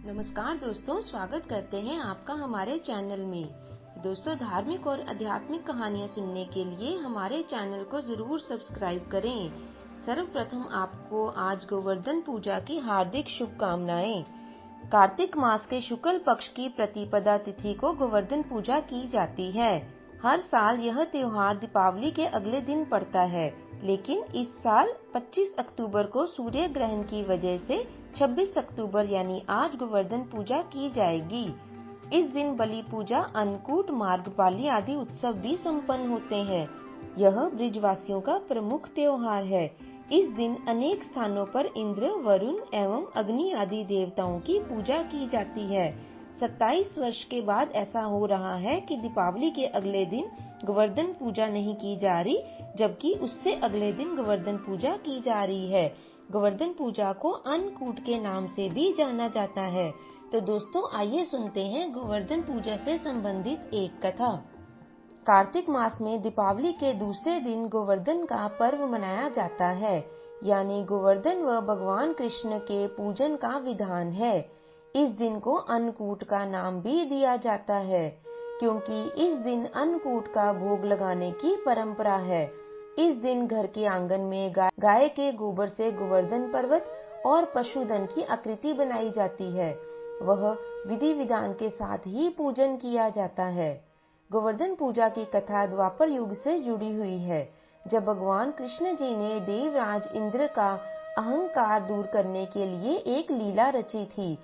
नमस्कार दोस्तों, स्वागत करते हैं आपका हमारे चैनल में। दोस्तों, धार्मिक और आध्यात्मिक कहानियाँ सुनने के लिए हमारे चैनल को जरूर सब्सक्राइब करें। सर्वप्रथम आपको आज गोवर्धन पूजा की हार्दिक शुभकामनाएं। कार्तिक मास के शुक्ल पक्ष की प्रतिपदा तिथि को गोवर्धन पूजा की जाती है। हर साल यह त्योहार दीपावली के अगले दिन पड़ता है, लेकिन इस साल 25 अक्टूबर को सूर्य ग्रहण की वजह से 26 अक्टूबर यानी आज गोवर्धन पूजा की जाएगी। इस दिन बलि पूजा, अन्नकूट, मार्गपाली आदि उत्सव भी संपन्न होते हैं। यह ब्रिजवासियों का प्रमुख त्योहार है। इस दिन अनेक स्थानों पर इंद्र, वरुण एवं अग्नि आदि देवताओं की पूजा की जाती है। 27 वर्ष के बाद ऐसा हो रहा है कि दीपावली के अगले दिन गोवर्धन पूजा नहीं की जा रही, जबकि उससे अगले दिन गोवर्धन पूजा की जा रही है। गोवर्धन पूजा को अन्नकूट के नाम से भी जाना जाता है। तो दोस्तों, आइए सुनते हैं गोवर्धन पूजा से संबंधित एक कथा। कार्तिक मास में दीपावली के दूसरे दिन गोवर्धन का पर्व मनाया जाता है, यानी गोवर्धन व भगवान कृष्ण के पूजन का विधान है। इस दिन को अन्नकूट का नाम भी दिया जाता है, क्योंकि इस दिन अन्नकूट का भोग लगाने की परंपरा है। इस दिन घर के आंगन में गाय के गोबर से गोवर्धन पर्वत और पशुधन की आकृति बनाई जाती है। वह विधि विधान के साथ ही पूजन किया जाता है। गोवर्धन पूजा की कथा द्वापर युग से जुड़ी हुई है, जब भगवान कृष्ण जी ने देवराज इंद्र का अहंकार दूर करने के लिए एक लीला रची थी।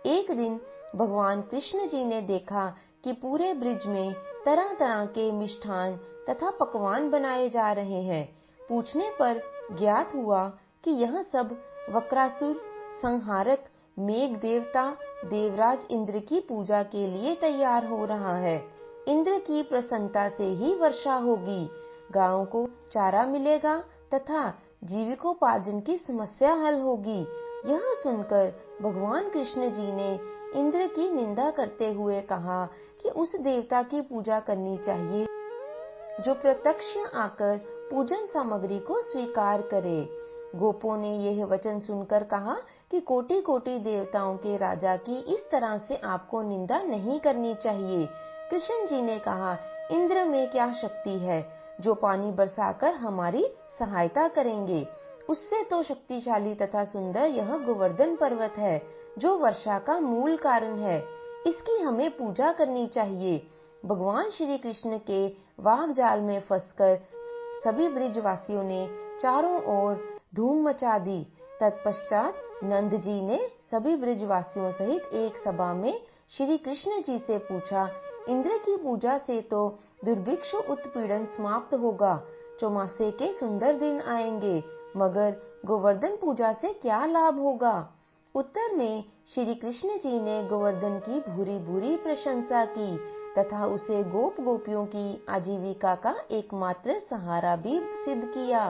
एक दिन भगवान कृष्ण जी ने देखा कि पूरे ब्रिज में तरह तरह के मिष्ठान तथा पकवान बनाए जा रहे हैं। पूछने पर ज्ञात हुआ कि यह सब वक्रासुर संहारक मेघ देवता देवराज इंद्र की पूजा के लिए तैयार हो रहा है। इंद्र की प्रसन्नता से ही वर्षा होगी, गायों को चारा मिलेगा तथा जीविकोपार्जन की समस्या हल होगी। यह सुनकर भगवान कृष्ण जी ने इंद्र की निंदा करते हुए कहा कि उस देवता की पूजा करनी चाहिए जो प्रत्यक्ष आकर पूजन सामग्री को स्वीकार करे। गोपों ने यह वचन सुनकर कहा कि कोटि कोटि देवताओं के राजा की इस तरह से आपको निंदा नहीं करनी चाहिए। कृष्ण जी ने कहा, इंद्र में क्या शक्ति है जो पानी बरसाकर हमारी सहायता करेंगे। उससे तो शक्तिशाली तथा सुंदर यह गोवर्धन पर्वत है, जो वर्षा का मूल कारण है। इसकी हमें पूजा करनी चाहिए। भगवान श्री कृष्ण के वाग्जाल में फंसकर सभी ब्रिजवासियों ने चारों ओर धूम मचा दी। तत्पश्चात नंद जी ने सभी ब्रिजवासियों सहित एक सभा में श्री कृष्ण जी से पूछा, इंद्र की पूजा से तो दुर्भिक्ष उत्पीड़न समाप्त होगा, चौमासे के सुंदर दिन आएंगे, मगर गोवर्धन पूजा से क्या लाभ होगा। उत्तर में श्री कृष्ण जी ने गोवर्धन की भूरी भूरी प्रशंसा की तथा उसे गोप गोपियों की आजीविका का एकमात्र सहारा भी सिद्ध किया।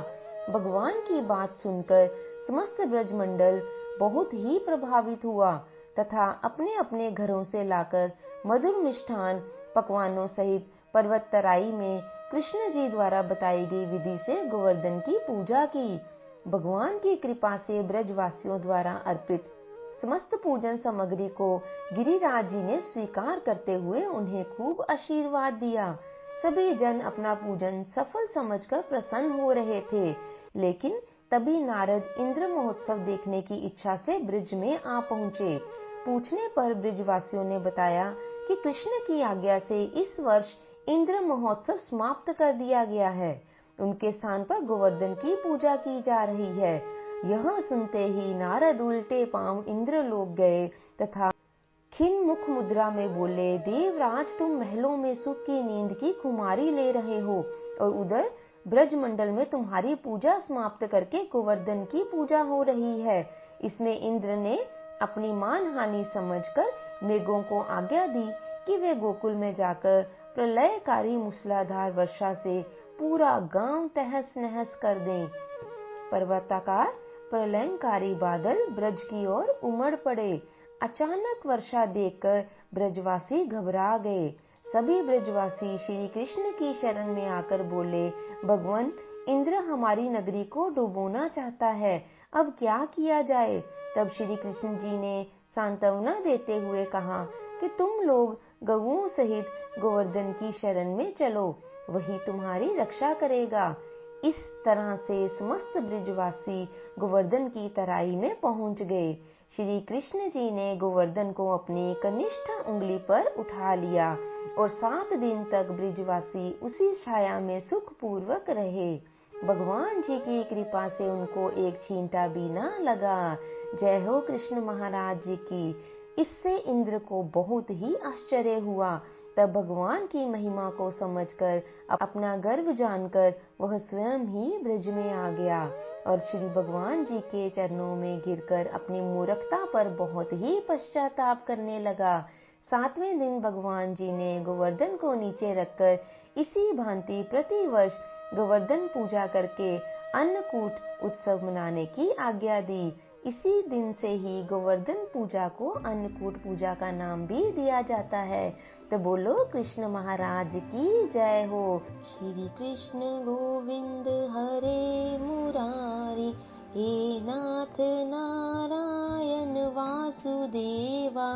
भगवान की बात सुनकर समस्त ब्रजमंडल बहुत ही प्रभावित हुआ तथा अपने अपने घरों से लाकर मधुर मिष्ठान पकवानों सहित पर्वत तराई में कृष्ण जी द्वारा बताई गई विधि से गोवर्धन की पूजा की। भगवान की कृपा से ब्रजवासियों द्वारा अर्पित समस्त पूजन सामग्री को गिरिराज जी ने स्वीकार करते हुए उन्हें खूब आशीर्वाद दिया। सभी जन अपना पूजन सफल समझकर प्रसन्न हो रहे थे, लेकिन तभी नारद इंद्र महोत्सव देखने की इच्छा से ब्रिज में आ पहुँचे। पूछने पर ब्रिजवासियों ने बताया कि कृष्ण की आज्ञा से इस वर्ष इंद्र महोत्सव समाप्त कर दिया गया है। उनके स्थान पर गोवर्धन की पूजा की जा रही है। यह सुनते ही नारद उल्टे पांव इंद्रलोक गए तथा खिन्न मुख मुद्रा में बोले, देवराज, तुम महलों में सुख की नींद की खुमारी ले रहे हो और उधर ब्रजमंडल में तुम्हारी पूजा समाप्त करके गोवर्धन की पूजा हो रही है। इसमें इंद्र ने अपनी मानहानि समझकर मेघों को आज्ञा दी कि वे गोकुल में जाकर प्रलयकारी मूसलाधार वर्षा से पूरा गांव तहस नहस कर दें। पर्वताकार प्रलयंकारी बादल ब्रज की ओर उमड़ पड़े। अचानक वर्षा देखकर ब्रजवासी घबरा गए। सभी ब्रजवासी श्री कृष्ण की शरण में आकर बोले, भगवान, इंद्र हमारी नगरी को डुबोना चाहता है, अब क्या किया जाए। तब श्री कृष्ण जी ने सांत्वना देते हुए कहा कि तुम लोग गऊओं सहित गोवर्धन की शरण में चलो, वही तुम्हारी रक्षा करेगा। इस तरह से समस्त ब्रिजवासी गोवर्धन की तराई में पहुंच गए। श्री कृष्ण जी ने गोवर्धन को अपनी कनिष्ठ उंगली पर उठा लिया और 7 दिन तक ब्रिजवासी उसी छाया में सुखपूर्वक रहे। भगवान जी की कृपा से उनको एक छींटा भी न लगा। जय हो कृष्ण महाराज जी की। इससे इंद्र को बहुत ही आश्चर्य हुआ। तब भगवान की महिमा को समझकर, अपना गर्व जानकर वह स्वयं ही ब्रज में आ गया और श्री भगवान जी के चरणों में गिरकर अपनी मूर्खता पर बहुत ही पश्चाताप करने लगा। 7वें दिन भगवान जी ने गोवर्धन को नीचे रखकर इसी भांति प्रतिवर्ष गोवर्धन पूजा करके अन्नकूट उत्सव मनाने की आज्ञा दी। इसी दिन से ही गोवर्धन पूजा को अन्नकूट पूजा का नाम भी दिया जाता है। तो बोलो कृष्ण महाराज की जय हो। श्री कृष्ण गोविंद हरे मुरारी, हे नाथ नारायण वासुदेवा।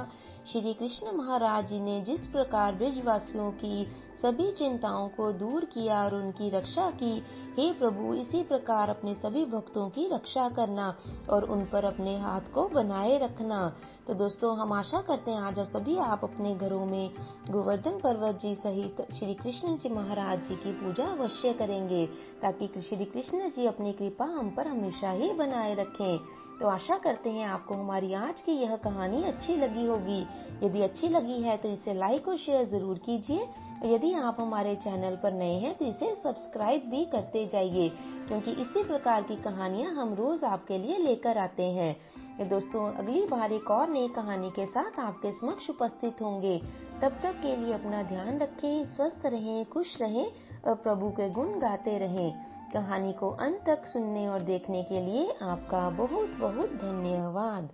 श्री कृष्ण महाराज जी ने जिस प्रकार ब्रजवासियों की सभी चिंताओं को दूर किया और उनकी रक्षा की, हे प्रभु इसी प्रकार अपने सभी भक्तों की रक्षा करना और उन पर अपने हाथ को बनाए रखना। तो दोस्तों, हम आशा करते हैं आज सभी आप अपने घरों में गोवर्धन पर्वत जी सहित श्री कृष्ण जी महाराज जी की पूजा अवश्य करेंगे, ताकि श्री कृष्ण जी अपनी कृपा हम पर हमेशा ही बनाए रखें। तो आशा करते हैं आपको हमारी आज की यह कहानी अच्छी लगी होगी। यदि अच्छी लगी है तो इसे लाइक और शेयर जरूर कीजिए। यदि आप हमारे चैनल पर नए हैं तो इसे सब्सक्राइब भी करते जाइए, क्योंकि इसी प्रकार की कहानियां हम रोज आपके लिए लेकर आते हैं। दोस्तों, अगली बार एक और नई कहानी के साथ आपके समक्ष उपस्थित होंगे। तब तक के लिए अपना ध्यान रखें, स्वस्थ रहें, खुश रहें और प्रभु के गुण गाते रहें। कहानी को अंत तक सुनने और देखने के लिए आपका बहुत बहुत धन्यवाद।